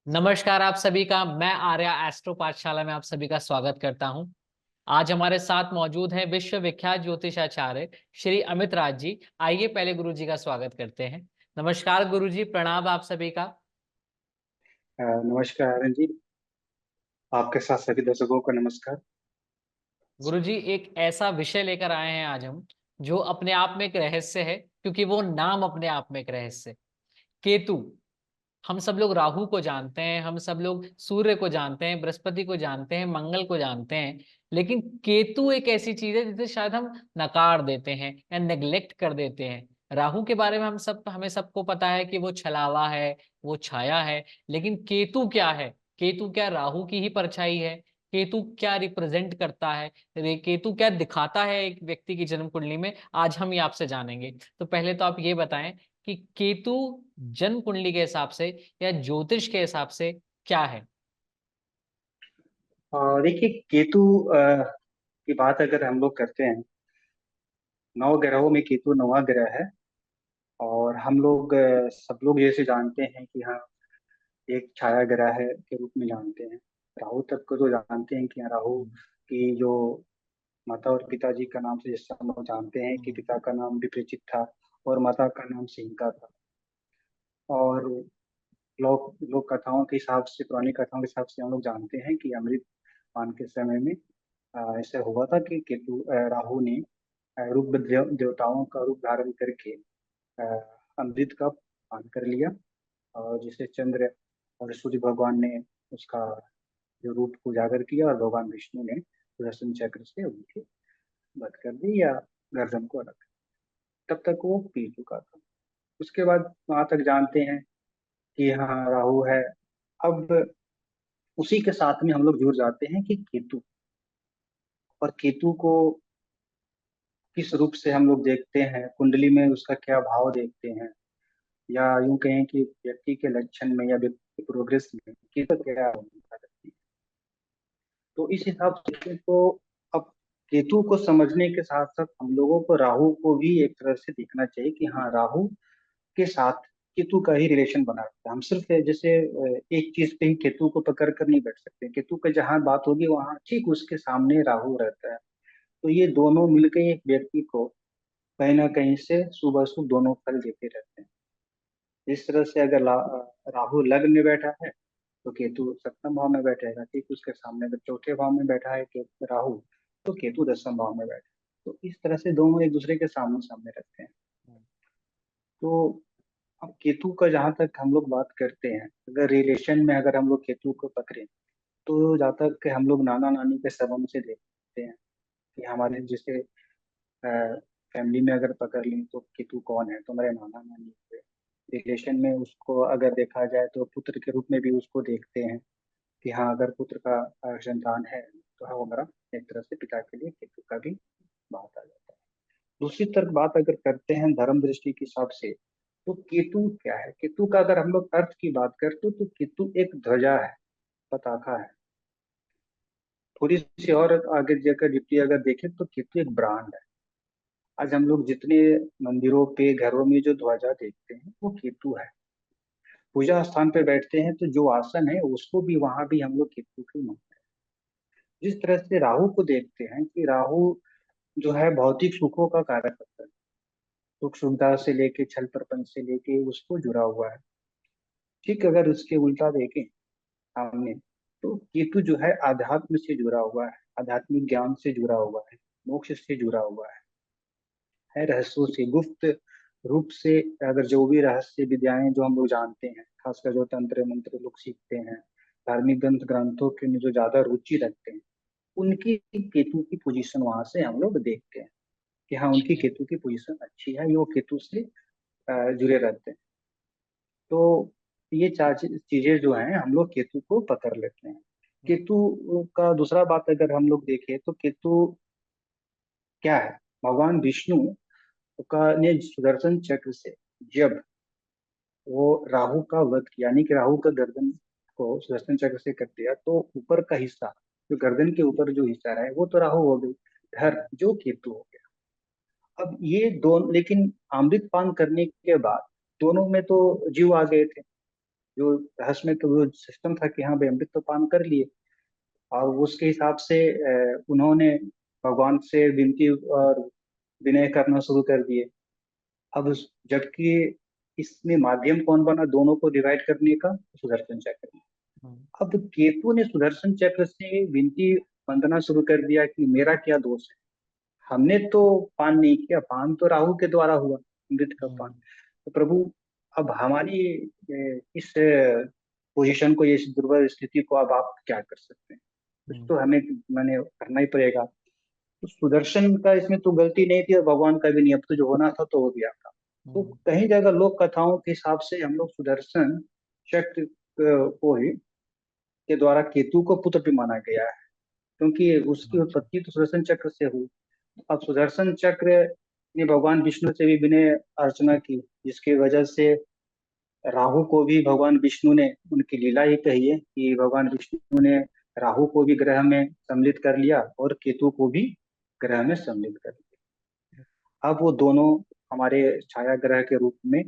नमस्कार आप सभी का। मैं आर्या एस्ट्रो पाठशाला में आप सभी का स्वागत करता हूं। आज हमारे साथ मौजूद हैं विश्व विख्यात ज्योतिषाचार्य श्री अमित राज जी। आइए पहले गुरु जी का स्वागत करते हैं। नमस्कार गुरु जी, प्रणाम आप सभी का। नमस्कार आर्यन जी। आपके साथ सभी दर्शकों को नमस्कार। गुरु जी, एक ऐसा विषय लेकर आए हैं आज हम, जो अपने आप में एक रहस्य है, क्योंकि वो नाम अपने आप में एक रहस्य है। केतु। हम सब लोग राहु को जानते हैं, हम सब लोग सूर्य को जानते हैं, बृहस्पति को जानते हैं, मंगल को जानते हैं, लेकिन केतु एक ऐसी चीज है जिसे शायद हम नकार देते हैं या नेग्लेक्ट कर देते हैं। राहु के बारे में हमें सबको पता है कि वो छलावा है, वो छाया है, लेकिन केतु क्या है? केतु क्या राहु की ही परछाई है? केतु क्या रिप्रेजेंट करता है? केतु क्या दिखाता है एक व्यक्ति की जन्म कुंडली में? आज हम ये आपसे जानेंगे। तो पहले तो आप ये बताएं कि केतु जन्म कुंडली के हिसाब से या ज्योतिष के हिसाब से क्या है? देखिए केतु की बात अगर हम लोग करते हैं, नौ ग्रहों में केतु नौवां ग्रह है। और हम लोग सब लोग जैसे जानते हैं कि हाँ, एक छाया ग्रह है के रूप में जानते हैं। राहु तक को तो जानते हैं कि हाँ, राहु की जो माता और पिताजी का नाम से, जैसे हम लोग जानते हैं कि पिता का नाम विप्रचित था और माता का नाम सिंहिका था। और लोक लोक कथाओं के हिसाब से, पुरानी कथाओं के हिसाब से हम लोग जानते हैं कि अमृत पान के समय में ऐसा हुआ था कि राहु ने देवताओं का रूप धारण करके अ, अमृत का पान कर लिया। और जिसे चंद्र और सूर्य भगवान ने उसका जो रूप को उजागर किया, और भगवान विष्णु ने सुदर्शन चक्र से उनकी वध कर दी या गर्दन को अलग। तब तक वो पी चुका था। उसके बाद वहां तक जानते हैं कि हाँ, राहु है। अब उसी के साथ में हम लोग जुड़ जाते हैं कि केतु। और केतु को किस रूप से हम लोग देखते हैं, कुंडली में उसका क्या भाव देखते हैं, या यूं कहें कि व्यक्ति के लक्षण में या व्यक्ति के प्रोग्रेस में केतु क्या भूमिका रखती है। तो इस हिसाब से तो अब केतु को समझने के साथ साथ हम लोगों को राहु को भी एक तरह से देखना चाहिए कि हाँ, राहु के साथ केतु का ही रिलेशन बना रहता है। हम सिर्फ जैसे एक चीज पे ही केतु को पकड़ कर नहीं बैठ सकते। केतु का जहां बात होगी वहां ठीक उसके सामने राहु रहता है। तो ये दोनों मिलकर एक व्यक्ति को कहीं ना कहीं से सुबह सुबह दोनों फल देते रहते हैं। इस तरह से अगर राहु लग्न में बैठा है तो केतु सप्तम भाव में बैठेगा। ठीक उसके सामने अगर चौथे भाव में बैठा है राहु, तो केतु दसम भाव में बैठा है। तो इस तरह से दोनों एक दूसरे के सामने सामने रखते हैं। तो अब केतु का जहां तक हम लोग बात करते हैं, अगर रिलेशन में अगर हम लोग केतु को पकड़े, तो जहाँ तक हम लोग नाना नानी के संबंध से देखते हैं कि हमारे जैसे फैमिली में अगर पकड़ लें तो केतु कौन है, तो हमारे नाना नानी हुए। रिलेशन में उसको अगर देखा जाए तो पुत्र के रूप में भी उसको देखते हैं कि हाँ, अगर पुत्र का संतान है तो हाँ, वो हमारा एक तरह से पिता के लिए केतु का भी बात आ जाता है। दूसरी तरफ बात अगर करते हैं धर्म दृष्टि के हिसाब से, तो केतु क्या है? केतु का अगर हम लोग अर्थ की बात करते तो केतु एक ध्वजा है, पताका है। थोड़ी सी और आगे जाकर डिप्टी अगर देखें तो केतु एक ब्रांड है। आज हम लोग जितने मंदिरों पे, घरों में जो ध्वजा देखते हैं वो केतु है। पूजा स्थान पे बैठते हैं तो जो आसन है उसको भी, वहां भी हम लोग केतु को मानते हैं। जिस तरह से राहु को देखते हैं कि राहु जो है भौतिक सुखों का कारक होता है, सुख सुविधा से लेके, छल प्रपंच से लेके उसको जुड़ा हुआ है। ठीक अगर उसके उल्टा देखें सामने, तो केतु जो है आध्यात्म से जुड़ा हुआ है, आध्यात्मिक ज्ञान से जुड़ा हुआ है, मोक्ष से जुड़ा हुआ है रहस्यों से, गुप्त रूप से। अगर जो भी रहस्य विद्याएं जो हम लोग जानते हैं, खासकर जो तंत्र मंत्र लोग सीखते हैं, धार्मिक ग्रंथ ग्रंथों के में जो ज्यादा रुचि रखते हैं, उनकी केतु की पोजीशन वहां से हम लोग देखते हैं कि हाँ, उनकी केतु की पोजीशन अच्छी है, ये वो केतु से जुड़े रहते हैं। तो ये चार चीजें जो हैं हम लोग केतु को पकड़ लेते हैं। केतु का दूसरा बात अगर हम लोग देखें तो केतु क्या है? भगवान विष्णु का ने सुदर्शन चक्र से जब वो राहु का वध किया, यानी कि राहु का गर्दन को सुदर्शन चक्र से कट दिया, तो ऊपर का हिस्सा, जो गर्दन के ऊपर जो हिस्सा है वो तो राहु हो गई, धड़ जो केतु हो गया। अब ये दोनों, लेकिन अमृत पान करने के बाद दोनों में तो जीव आ गए थे। जो रहस्य में तो वो सिस्टम था कि हाँ भाई अमृत तो पान कर लिए, और उसके हिसाब से उन्होंने भगवान से विनती और विनय करना शुरू कर दिए। जबकि इसमें माध्यम कौन बना दोनों को डिवाइड करने का? सुदर्शन चक्र। हम्म, अब केतु ने सुदर्शन चक्र से विनती वंदना शुरू कर दिया कि मेरा क्या दोष है, हमने तो पान नहीं किया, पान तो राहु के द्वारा हुआ, अमृत का पान। हम्म, तो प्रभु अब हमारी इस पोजीशन को, इस दुर्बल स्थिति को अब आप क्या कर सकते हैं? कुछ हम्म, तो हमें मैंने करना ही पड़ेगा। तो सुदर्शन का इसमें तो गलती नहीं थी और भगवान का भी नहीं, अब तो जो होना था तो हो गया था। तो हम्म, कहीं जगह लोक कथाओं के हिसाब से हम लोग सुदर्शन चक्र को ही के द्वारा केतु को पुत्र भी माना गया है, क्योंकि उसकी अच्छा, उत्पत्ति तो सुदर्शन चक्र से हुई। अब सुदर्शन चक्र ने भगवान विष्णु से भी विनय अर्चना की, जिसकी वजह से राहु को भी भगवान विष्णु ने, उनकी लीला ही कही है कि भगवान विष्णु ने राहु को भी ग्रह में सम्मिलित कर लिया और केतु को भी ग्रह में सम्मिलित कर लिया। अब वो दोनों हमारे छाया ग्रह के रूप में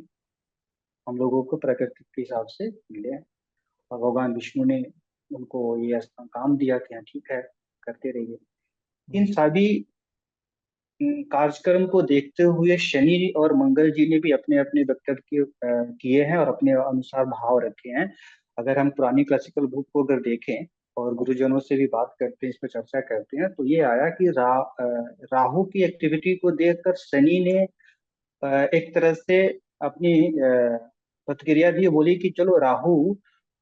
हम लोगों को प्रकृति के हिसाब से मिले हैं, और भगवान विष्णु ने उनको ये काम दिया कि हाँ ठीक है, करते रहिए। इन हम्म, सभी कार्यक्रम को देखते हुए शनि और मंगल जी ने भी अपने अपने वक्तव्य किए हैं और अपने अनुसार भाव रखे हैं। अगर हम पुरानी क्लासिकल बुक को अगर देखें और गुरुजनों से भी बात करते हैं, इस पर चर्चा करते हैं, तो ये आया कि राहु की एक्टिविटी को देखकर शनि ने एक तरह से अपनी प्रतिक्रिया दी, बोली कि चलो राहु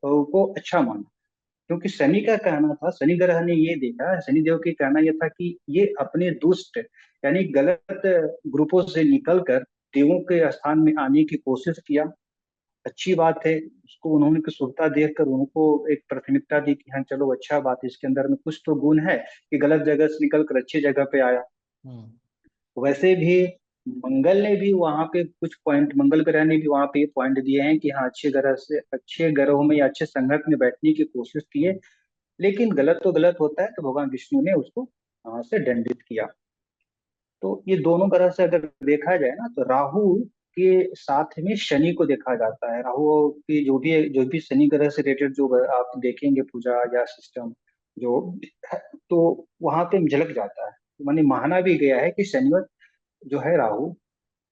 को अच्छा माना। क्योंकि शनि का कहना था, शनि ग्रह ने ये देखा, शनि देव की कहना यह था कि ये अपने दुष्ट यानी गलत ग्रुपों से निकलकर देवों के स्थान में आने की कोशिश किया। अच्छी बात है, उसको उन्होंने की शुभता देखकर उनको एक प्राथमिकता दी कि हाँ चलो अच्छा बात है, इसके अंदर में कुछ तो गुण है कि गलत जगह से निकलकर अच्छी जगह पे आया। हम्म, वैसे भी मंगल ने भी वहां पे कुछ पॉइंट, मंगल ग्रह ने भी वहां पे पॉइंट दिए हैं कि हाँ अच्छे ग्रह से, अच्छे ग्रहों में या अच्छे संगत में बैठने की कोशिश की है, हम्म, लेकिन गलत तो गलत होता है, तो भगवान विष्णु ने उसको वहां से दंडित किया। तो ये दोनों तरह से अगर देखा जाए ना, तो राहु के साथ में शनि को देखा जाता है। राहु की जो भी शनि ग्रह से रिलेटेड जो आप देखेंगे पूजा या सिस्टम जो, तो वहां पे झलक जाता है। माने माना भी गया है कि शनिवार जो है राहु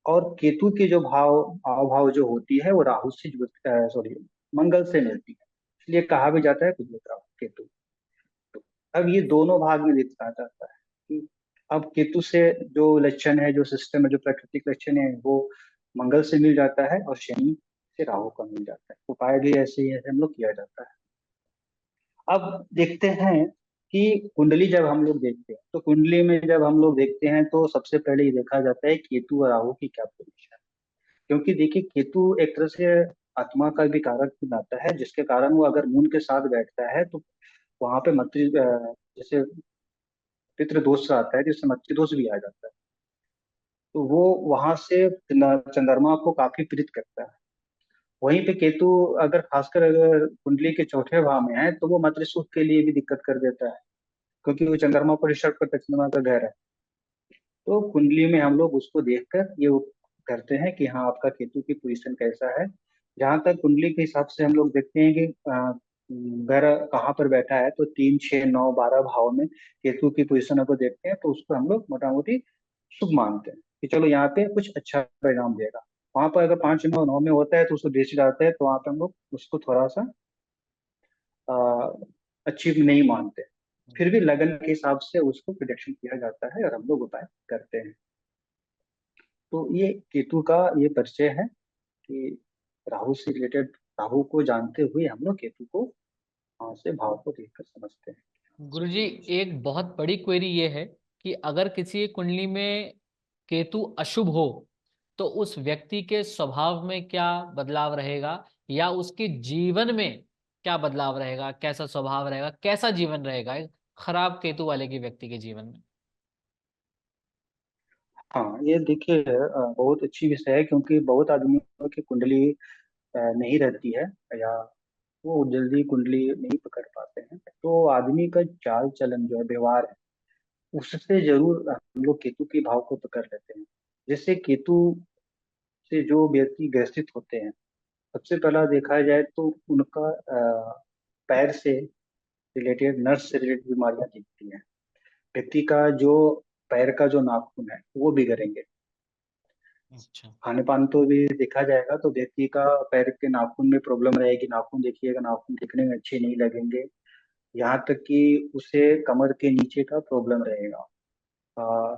और केतु की जो भाव भाव जो होती है वो राहु से सॉरी मंगल से मिलती है, इसलिए कहा भी जाता है कुछ राहु केतु। अब ये दोनों भाग में देखा जाता है कि अब केतु से जो लक्षण है, जो सिस्टम है, जो प्राकृतिक लक्षण है, वो मंगल से मिल जाता है और शनि से राहु का मिल जाता है। उपाय भी ऐसे ही ऐसे हम लोग किया जाता है। अब देखते हैं कि कुंडली जब हम लोग देखते हैं, तो कुंडली में जब हम लोग देखते हैं तो सबसे पहले ये देखा जाता है केतु और राहु की क्या पोजीशन है। क्योंकि देखिए केतु एक तरह से आत्मा का भी कारक बनाता है, जिसके कारण वो अगर मून के साथ बैठता है तो वहां पे जैसे पितृ दोष आता है, जिससे मृत्यु दोष भी आ जाता है। तो वो वहां से चंद्रमा को काफी प्रीत करता है। वहीं पे केतु अगर खासकर अगर कुंडली के चौथे भाव में है तो वो मातृ सुख के लिए भी दिक्कत कर देता है, क्योंकि वो चंद्रमा पर रिषभ करता है, चंद्रमा का घर है। तो कुंडली में हम लोग उसको देखकर ये करते हैं कि हाँ आपका केतु की पोजीशन कैसा है। जहां तक कुंडली के हिसाब से हम लोग देखते हैं कि ग्रह कहाँ पर बैठा है, तो 3, 6, 9, 12 भाव में केतु की पोजीशन अगर देखते हैं तो उसको हम लोग मोटा मोटी शुभ मानते हैं कि चलो यहाँ पे कुछ अच्छा परिणाम देगा। वहां पर अगर 5, 9, 9 में होता है तो उसको दृष्टि डालते हैं, तो वहां पे हम लोग उसको थोड़ा सा अच्छी नहीं मानते। फिर भी लगन के हिसाब से उसको प्रिडिक्शन किया जाता है और हम लोग उपाय करते हैं। तो ये केतु का ये परिचय है कि राहु से रिलेटेड, राहु को जानते हुए हम लोग केतु को वहां से भाव को देखकर समझते हैं। गुरुजी, एक बहुत बड़ी क्वेरी ये है कि अगर किसी कुंडली में केतु अशुभ हो तो उस व्यक्ति के स्वभाव में क्या बदलाव रहेगा, या उसके जीवन में क्या बदलाव रहेगा, कैसा स्वभाव रहेगा, कैसा जीवन रहेगा एक खराब केतु वाले के व्यक्ति के जीवन में? हाँ ये देखिए बहुत अच्छी विषय है, क्योंकि बहुत आदमियों की कुंडली नहीं रहती है, या वो जल्दी कुंडली नहीं पकड़ पाते हैं। तो आदमी का चाल चलन जो है, व्यवहार है, उससे जरूर हम लोग केतु के भाव को पकड़ लेते हैं। जैसे केतु से जो व्यक्ति ग्रसित होते हैं, सबसे पहला देखा जाए तो उनका पैर से रिलेटेड, नर्व से रिलेटेड बीमारियां दिखती हैं। व्यक्ति का जो पैर का जो नाखून है वो बिगड़ेंगे। अच्छा। खाने पान तो भी देखा जाएगा तो व्यक्ति का पैर के नाखून में प्रॉब्लम रहेगी। नाखून देखिएगा, नाखून दिखने में अच्छे नहीं लगेंगे। यहाँ तक कि उसे कमर के नीचे का प्रॉब्लम रहेगा। आ,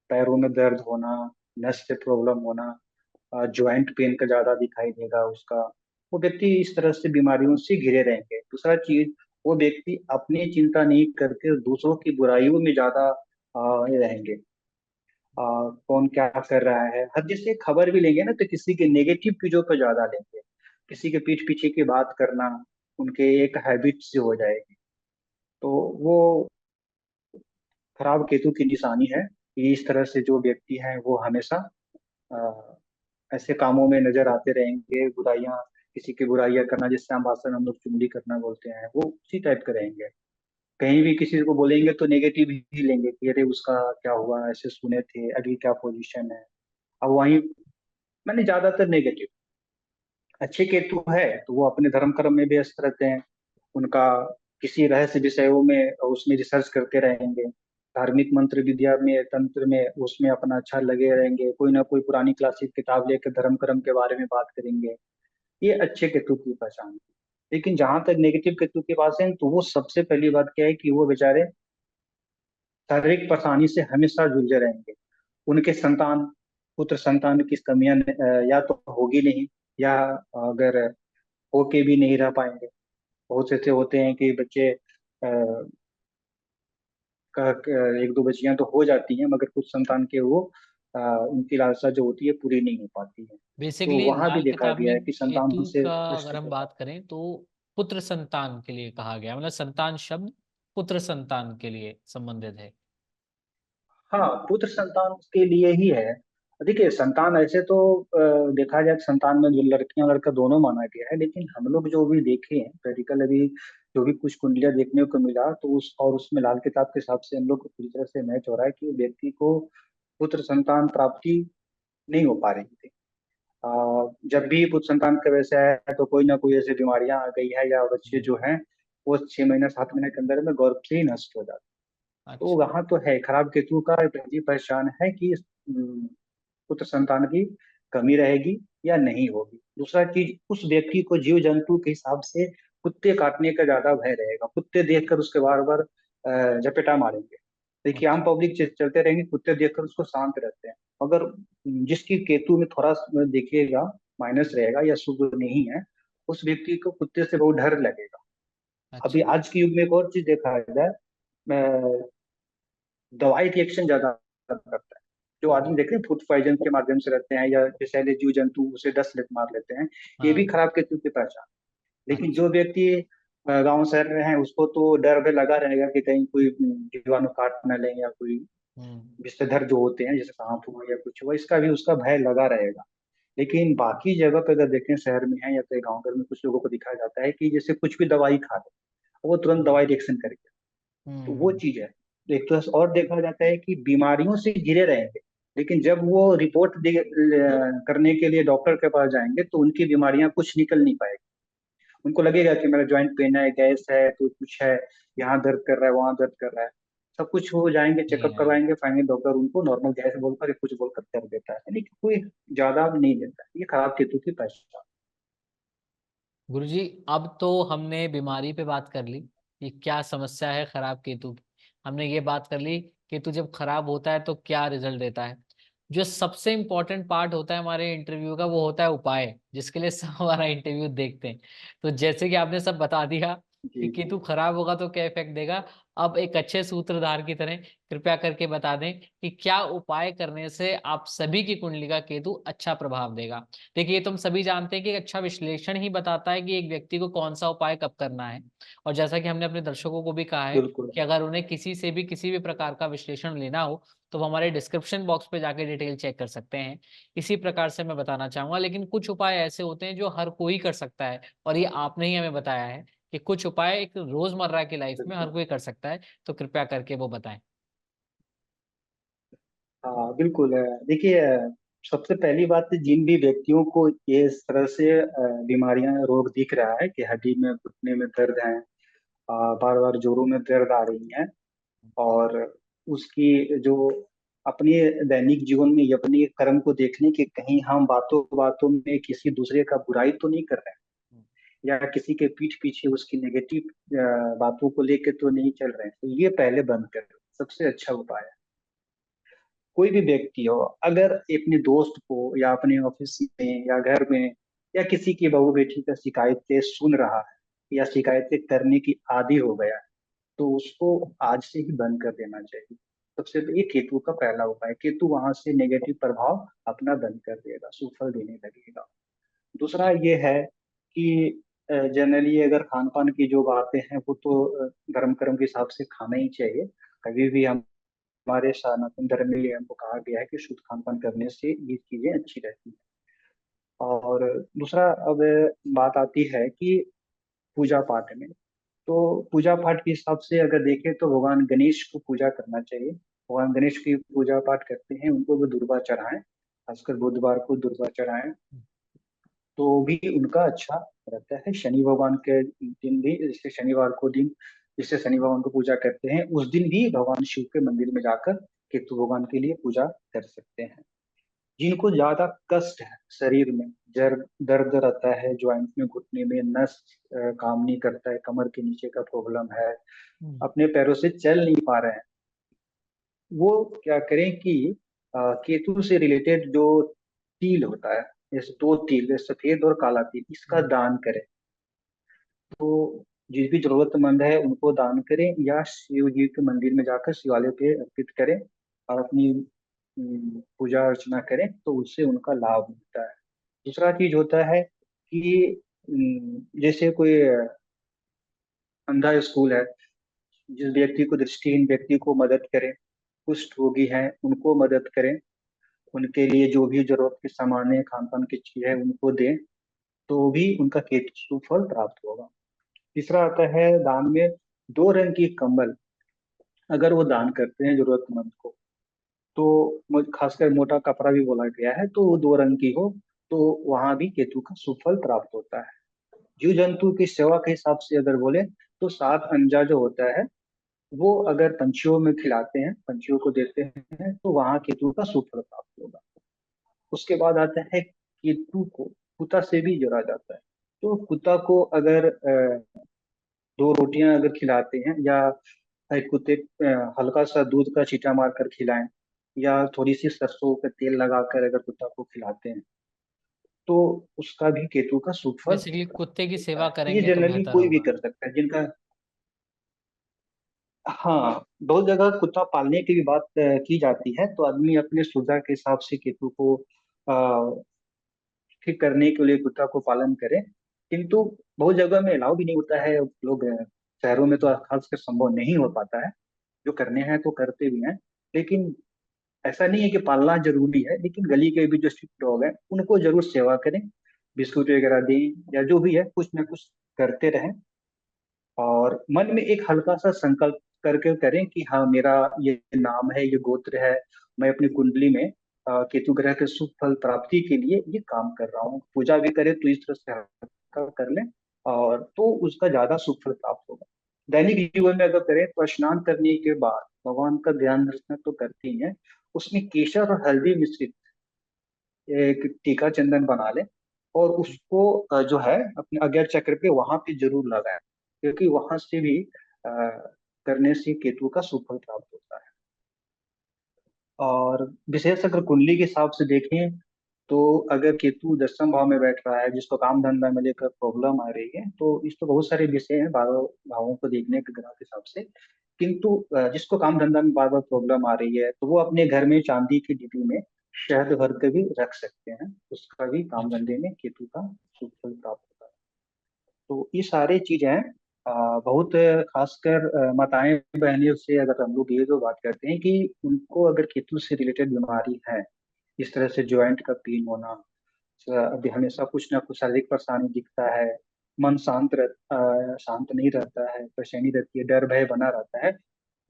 पैरों में दर्द होना, नस से प्रॉब्लम होना, ज्वाइंट पेन का ज्यादा दिखाई देगा उसका। वो व्यक्ति इस तरह से बीमारियों से घिरे रहेंगे। दूसरा चीज, वो व्यक्ति अपनी चिंता नहीं करके दूसरों की बुराइयों में ज्यादा ये रहेंगे। कौन क्या कर रहा है, हर जैसे खबर भी लेंगे ना तो किसी के नेगेटिव चीजों पर ज्यादा लेंगे। किसी के पीठ पीछे की बात करना उनके एक हैबिट से हो जाएगी। तो वो खराब केतु की निशानी है कि इस तरह से जो व्यक्ति हैं वो हमेशा अ, ऐसे कामों में नजर आते रहेंगे। बुराइयां, किसी की बुराइयां करना, जिससे हम भाषा में हम लोग चुगली करना बोलते हैं, वो उसी टाइप के रहेंगे। कहीं भी किसी को बोलेंगे तो नेगेटिव ही लेंगे कि अरे उसका क्या हुआ, ऐसे सुने थे, अभी क्या पोजीशन है। अब वहीं मैंने ज्यादातर नेगेटिव। अच्छे केतु है तो वो अपने धर्म कर्म में व्यस्त रहते हैं। उनका किसी रहस्य विषयों में उसमें रिसर्च करते रहेंगे। धार्मिक मंत्र विद्या में, तंत्र में, उसमें अपना अच्छा लगे रहेंगे। कोई ना कोई पुरानी क्लासिक किताब लेकर धर्म कर्म के बारे में बात करेंगे। ये अच्छे केतु की पहचान है। लेकिन जहां तक नेगेटिव केतु की बात है तो वो सबसे पहली बात क्या है कि वो बेचारे शारीरिक परेशानी से हमेशा जूझे रहेंगे। उनके संतान, पुत्र संतान की कमियां या तो होगी नहीं, या अगर होके भी नहीं रह पाएंगे। बहुत से ऐसे होते हैं कि बच्चे एक दो बच्चियां तो हो जाती हैं मगर कुछ संतान के वो उनकी लालसा जो होती है पूरी नहीं हो पाती है। तो बेसिकली वहां भी लाल देखा किताब गया है में कि संतान केतु से का कष्ट अगर हम होता बात करें तो पुत्र संतान के लिए कहा गया, मतलब संतान शब्द पुत्र संतान के लिए संबंधित है। है। हाँ, पुत्र संतान के लिए ही है। देखिए, संतान ऐसे तो देखा जाए तो संतान में जो लड़कियां लड़का दोनों माना गया है, लेकिन हम लोग जो भी देखे हैं प्रैक्टिकल, अभी जो भी कुछ कुंडलियां देखने को मिला तो उस और उसमें लाल किताब के हिसाब से हम लोग को पूरी तरह से मैच हो रहा है कि व्यक्ति को पुत्र संतान प्राप्ति नहीं हो पा रही थी। जब भी पुत्र संतान का वैसे है तो कोई ना कोई ऐसी बीमारियां आ गई है, या बच्चे जो हैं वो 6 महीने 7 महीने के अंदर में गर्भ से ही नष्ट हो जाते हैं। तो अच्छा। वहां तो है, खराब केतु का एक पहली पहचान है कि पुत्र संतान की कमी रहेगी या नहीं होगी। दूसरा चीज, उस व्यक्ति को जीव जंतु के हिसाब से कुत्ते काटने का ज्यादा भय रहेगा। कुत्ते देखकर उसके बार बार झपेटा मारेंगे। देखिए, अच्छा। आम पब्लिक चलते रहेंगे, कुत्ते देखकर उसको शांत रहते हैं। अगर जिसकी केतु में थोड़ा देखिएगा माइनस रहेगा या शुभ नहीं है, उस व्यक्ति को कुत्ते से बहुत डर लगेगा। अभी अच्छा। आज के युग में एक और चीज देखा जाए, दवाई की एक्शन ज्यादा करता है। जो आदमी देख रहे हैं फूड पॉइजन के माध्यम से रहते हैं, या जैसे जीव जंतु उसे 10 लेट मार लेते हैं, ये भी हाँ। खराब केतु की पहचान। लेकिन अच्छा। जो व्यक्ति गांव शहर में है उसको तो डर भी लगा रहेगा कि कहीं कोई जीवाणु काट न ले, या कोई हम्म। विषधर जो होते हैं जैसे सांप हुआ या कुछ हुआ, इसका भी उसका भय लगा रहेगा। लेकिन बाकी जगह पे अगर देखें, शहर में है या फिर गाँव घर में, कुछ लोगों को दिखाया जाता है कि जैसे कुछ भी दवाई खा ले वो तुरंत हम्म। दवाई रिएक्शन करेगी। तो वो हम्म। चीज है। एक तो और देखा जाता है कि बीमारियों से घिरे रहेंगे, लेकिन जब वो रिपोर्ट करने के लिए डॉक्टर के पास जाएंगे तो उनकी बीमारियां कुछ निकल नहीं पाएगी। उनको लगेगा कि मेरा ज्वाइंट पेन है, गैस है, तो कुछ है, यहाँ दर्द कर रहा है, वहां दर्द कर रहा है। सब कुछ हो जाएंगे, नहीं चेकअप आएगी। करवाएंगे, फाइनली डॉक्टर उनको नॉर्मल गैस बोलकर या कुछ बोलकर कर देता है, यानी कि कोई ज्यादा नहीं देता है। ये खराब केतु की पहचान। गुरुजी, अब तो हमने बीमारी पे बात कर ली कि क्या समस्या है खराब केतु की। हमने ये बात कर ली केतु जब खराब होता है तो क्या रिजल्ट देता है। जो सबसे इम्पोर्टेंट पार्ट होता है हमारे इंटरव्यू का वो होता है उपाय, जिसके लिए सब हमारा इंटरव्यू देखते हैं। तो जैसे कि आपने सब बता दिया कि जी जी। केतु खराब होगा तो क्या इफेक्ट देगा, अब एक अच्छे सूत्रधार की तरह कृपया करके बता दें कि क्या उपाय करने से आप सभी की कुंडली का केतु अच्छा प्रभाव देगा। देखिए, ये तो हम सभी जानते हैं कि एक अच्छा विश्लेषण ही बताता है कि एक व्यक्ति को कौन सा उपाय कब करना है। और जैसा कि हमने अपने दर्शकों को भी कहा है बिल्कुल। कि अगर उन्हें किसी भी प्रकार का विश्लेषण लेना हो तो वो हमारे डिस्क्रिप्शन बॉक्स पे जाके डिटेल चेक कर सकते हैं। इसी प्रकार से मैं बताना चाहूंगा, लेकिन कुछ उपाय ऐसे होते हैं जो हर कोई कर सकता है, और ये आपने ही हमें बताया है कि कुछ उपाय एक रोजमर्रा की लाइफ में हर बिल्कुल। कोई कर सकता है। तो कृपया करके वो बताएं। हाँ बिल्कुल। देखिए, सबसे पहली बात है, जिन भी व्यक्तियों को ये इस तरह से बीमारियां रोग दिख रहा है कि हड्डी में घुटने में दर्द है, बार बार जोड़ों में दर्द आ रही है, और उसकी जो अपने दैनिक जीवन में ये अपने कर्म को देखने के कहीं हम बातों बातों में किसी दूसरे का बुराई तो नहीं कर रहे हैं, या किसी के पीठ पीछे उसकी नेगेटिव बातों को लेकर तो नहीं चल रहे हैं, तो ये पहले बंद कर सबसे अच्छा उपाय है। कोई भी व्यक्ति हो, अगर अपने दोस्त को या अपने ऑफिस में या घर में या किसी की बहू बेटी का शिकायतें सुन रहा है या शिकायतें करने की आदी हो गया है, तो उसको आज से ही बंद कर देना चाहिए। सबसे ये केतु का पहला उपाय, केतु वहां से नेगेटिव प्रभाव अपना बंद कर देगा, सुफल देने लगेगा। दूसरा ये है कि जनरली अगर खान पान की जो बातें हैं वो तो धर्म कर्म के हिसाब से खाना ही चाहिए। कभी भी हम हमारे सनातन धर्म में ये हमको कहा गया है कि शुद्ध खान पान करने से ये चीजें अच्छी रहती हैं। और दूसरा, अब बात आती है कि पूजा पाठ में, तो पूजा पाठ के हिसाब से अगर देखें तो भगवान गणेश को पूजा करना चाहिए। भगवान गणेश की पूजा पाठ करते हैं, उनको भी दुर्वा चढ़ाएं, खासकर बुधवार को दुर्वा चढ़ाएं, तो भी उनका अच्छा रहता है। शनि भगवान के दिन भी, जैसे शनिवार को दिन, जिससे शनि भगवान को पूजा करते हैं, उस दिन भी भगवान शिव के मंदिर में जाकर केतु भगवान के लिए पूजा कर सकते हैं। जिनको ज्यादा कष्ट है शरीर में, जर दर्द रहता है ज्वाइंट में, घुटने में, नस काम नहीं करता है, कमर के नीचे का प्रॉब्लम है, अपने पैरों से चल नहीं पा रहे हैं, वो क्या करें कि केतु से रिलेटेड जो तिल होता है, जैसे दो तिल, जैसे सफेद और काला तिल, इसका दान करें। तो जिस भी जरूरतमंद है उनको दान करें, या शिव जी के मंदिर में जाकर शिवालय पे अर्पित करें और अपनी पूजा अर्चना करें, तो उससे उनका लाभ मिलता है। दूसरा चीज होता है कि जैसे कोई अंधा स्कूल है, जिस व्यक्ति को, दृष्टिहीन व्यक्ति को मदद करें, कुष्ठ रोगी हैं उनको मदद करें, उनके लिए जो भी जरूरत के सामान है, खान पान की चीज है, उनको दें, तो भी उनका केतु फल प्राप्त होगा। तीसरा आता है दान में, दो रंग की कंबल अगर वो दान करते हैं जरूरतमंद को, तो खासकर मोटा कपड़ा भी बोला गया है, तो वो दो रंग की हो, तो वहां भी केतु का सुफल प्राप्त होता है। जीव जंतु की सेवा के हिसाब से अगर बोले, तो सात अंडा जो होता है, वो अगर पंछियों में खिलाते हैं, पंछियों को देते हैं, तो वहां केतु का सुफल प्राप्त होगा। उसके बाद आता है केतु को कुत्ता से भी जोड़ा जाता है। तो कुत्ता को अगर दो रोटियां अगर खिलाते हैं, या कुत्ते हल्का सा दूध का छींटा मार कर खिलाएं, या थोड़ी सी सरसों का तेल लगाकर अगर कुत्ता को खिलाते हैं, तो उसका भी केतु का सुफल बेसिकली कुत्ते की होता सेवा है। ये करेंगे तो जनरली बेहतर कोई भी होगा। कर सकता है जिनका, हाँ, बहुत जगह कुत्ता पालने की भी बात की जाती है, तो आदमी अपने सुविधा के हिसाब से केतु को ठीक करने के लिए कुत्ता को पालन करें। किंतु बहुत जगह में अलाउ भी नहीं होता है, लोग शहरों में तो खासकर संभव नहीं हो पाता है, जो करने हैं तो करते भी हैं। लेकिन ऐसा नहीं है कि पालना जरूरी है, लेकिन गली के भी जो स्ट्रीट डॉग है उनको जरूर सेवा करें, बिस्कुट वगैरह दें, या जो भी है कुछ ना कुछ करते रहें। और मन में एक हल्का सा संकल्प करके करें कि हाँ, मेरा ये नाम है, ये गोत्र है, मैं अपनी कुंडली में केतु ग्रह के शुभ फल प्राप्ति के लिए ये काम कर रहा हूँ। पूजा भी करें तो इस तरह से हल्का कर लें, और तो उसका ज्यादा शुभ फल प्राप्त होगा। दैनिक जीवन में अगर करें तो स्नान करने के बाद भगवान का ध्यान रखना तो करते ही हैं, उसमें केसर और हल्दी मिश्रित एक टीका चंदन बना लें, और उसको जो है अपने अज्ञात चक्र पे वहां पे जरूर लगाएं, क्योंकि वहां से भी करने से केतु का सुफल प्राप्त होता है। और विशेष अगर कुंडली के हिसाब से देखें, तो अगर केतु दसम भाव में बैठ रहा है, जिसको काम धंधा में लेकर प्रॉब्लम आ रही है, तो इस तो बहुत सारे विषय हैं बारह भावों को देखने के ग्रह के हिसाब से। किंतु जिसको काम धंधा में बार बार प्रॉब्लम आ रही है, तो वो अपने घर में चांदी की डिब्बी में शहद भर के भी रख सकते हैं, उसका भी काम धंधे में केतु का शुभ फल प्राप्त होता है। तो ये सारी चीजें बहुत खासकर माताएं बहनियों से अगर हम लोग ये जो बात करते हैं कि उनको अगर केतु से रिलेटेड बीमारी है, इस तरह से ज्वाइंट का पेन होना, अभी हमेशा कुछ ना कुछ शारीरिक परेशानी दिखता है, मन शांत नहीं रहता है, परेशानी रहती है, डर भय बना रहता है,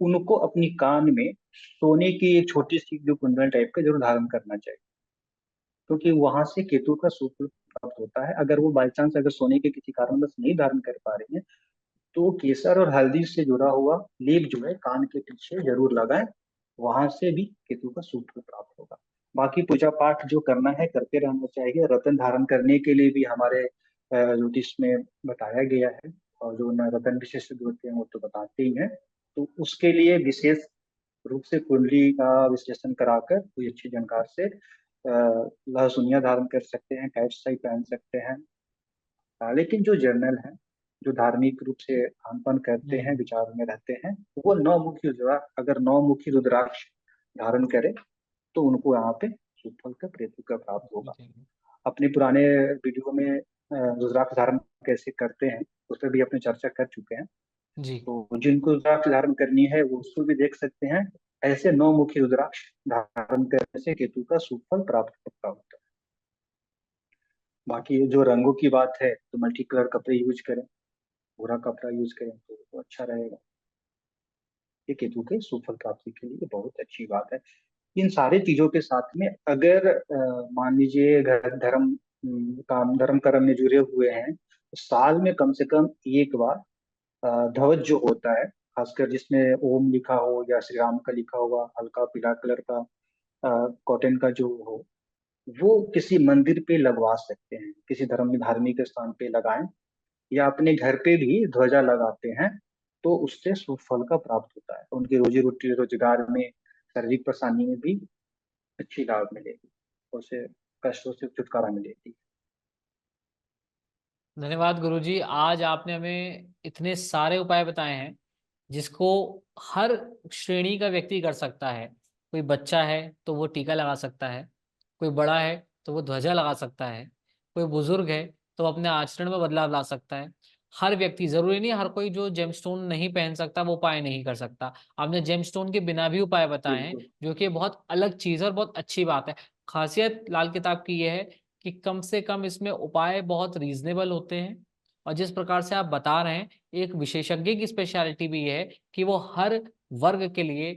उनको अपनी कान में सोने की एक छोटी सी जो कुंडल टाइप का जरूर धारण करना चाहिए। क्योंकि वहां से केतु का शुभ फल प्राप्त होता है। अगर वो बाई चांस अगर सोने के किसी कारणवश नहीं धारण कर पा रहे हैं, तो केसर और हल्दी से जुड़ा हुआ लेप जो है कान के पीछे जरूर लगाएं, वहां से भी केतु का शुभ फल प्राप्त होगा। बाकी पूजा पाठ जो करना है करते रहना चाहिए। रतन धारण करने के लिए भी हमारे ज्योतिष में बताया गया है, और जो न रतन विशेषज्ञ होते हैं वो तो बताते ही हैं। तो उसके लिए विशेष रूप से कुंडली का विश्लेषण कराकर कोई अच्छी जानकार से लहसुनिया धारण कर सकते हैं, टाइट साई पहन सकते हैं। लेकिन जो जर्नल है, जो धार्मिक रूप से खान पान करते हैं, विचार में रहते हैं, वो नौ मुखी रुद्राक्ष, अगर नौ मुखी रुद्राक्ष धारण करे तो उनको यहाँ पे शुभ फल का प्रेत का प्राप्त होगा। अपने पुराने वीडियो में रुद्राक्ष धारण कैसे करते हैं उस पर भी अपने चर्चा कर चुके हैं। जी। तो जिनको रुद्राक्ष धारण करनी है वो उसको भी देख सकते हैं। ऐसे नौ मुखी रुद्राक्ष धारण करने से केतु का शुभ फल प्राप्त होता है। बाकी जो रंगों की बात है तो मल्टी कलर कपड़े यूज करें, भूरा कपड़ा यूज करें तो अच्छा रहेगा। ये केतु के शुभ फल प्राप्ति के लिए बहुत अच्छी बात है। इन सारी चीजों के साथ में अगर मान लीजिए घर धर्म काम धर्म कर्म में जुड़े हुए हैं, तो साल में कम से कम एक बार ध्वज जो होता है, खासकर जिसमें ओम लिखा हो या श्री राम का लिखा हुआ हल्का पीला कलर का कॉटन का जो हो, वो किसी मंदिर पे लगवा सकते हैं। किसी धर्म धार्मिक स्थान पे लगाएं, या अपने घर पे भी ध्वजा लगाते हैं, तो उससे शुभ फल का प्राप्त होता है। उनकी रोजी रोटी रोजगार में, शारीरिक परेशानी में भी अच्छी लाभ मिलेगी, उसे कष्टों से छुटकारा मिलेगी। धन्यवाद गुरुजी, आज आपने हमें इतने सारे उपाय बताए हैं जिसको हर श्रेणी का व्यक्ति कर सकता है। कोई बच्चा है तो वो टीका लगा सकता है, कोई बड़ा है तो वो ध्वजा लगा सकता है, कोई बुजुर्ग है तो वो अपने आचरण में बदलाव ला सकता है। हर व्यक्ति, जरूरी नहीं हर कोई जो जेमस्टोन नहीं पहन सकता वो उपाय नहीं कर सकता। आपने जेमस्टोन के बिना भी उपाय बताए हैं, बिल्कुल। जो कि बहुत अलग चीज है और बहुत अच्छी बात है। खासियत लाल किताब की यह है कि कम से कम इसमें उपाय बहुत रीजनेबल होते हैं, और जिस प्रकार से आप बता रहे हैं, एक विशेषज्ञ की स्पेशलिटी भी है कि वो हर वर्ग के लिए,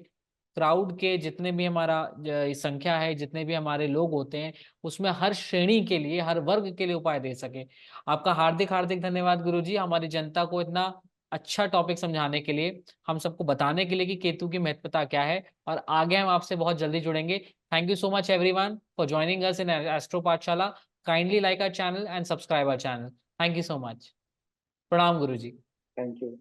क्राउड के जितने भी हमारा संख्या है, जितने भी हमारे लोग होते हैं, उसमें हर श्रेणी के लिए, हर वर्ग के लिए उपाय दे सके। आपका हार्दिक हार्दिक धन्यवाद गुरुजी, हमारी जनता को इतना अच्छा टॉपिक समझाने के लिए, हम सबको बताने के लिए कि केतु की महत्वता क्या है। और आगे हम आपसे बहुत जल्दी जुड़ेंगे। Thank you so much everyone for joining us in astro Pathshala. Kindly like our channel and subscribe our channel. Thank you so much. प्रणाम गुरुजी। Thank you.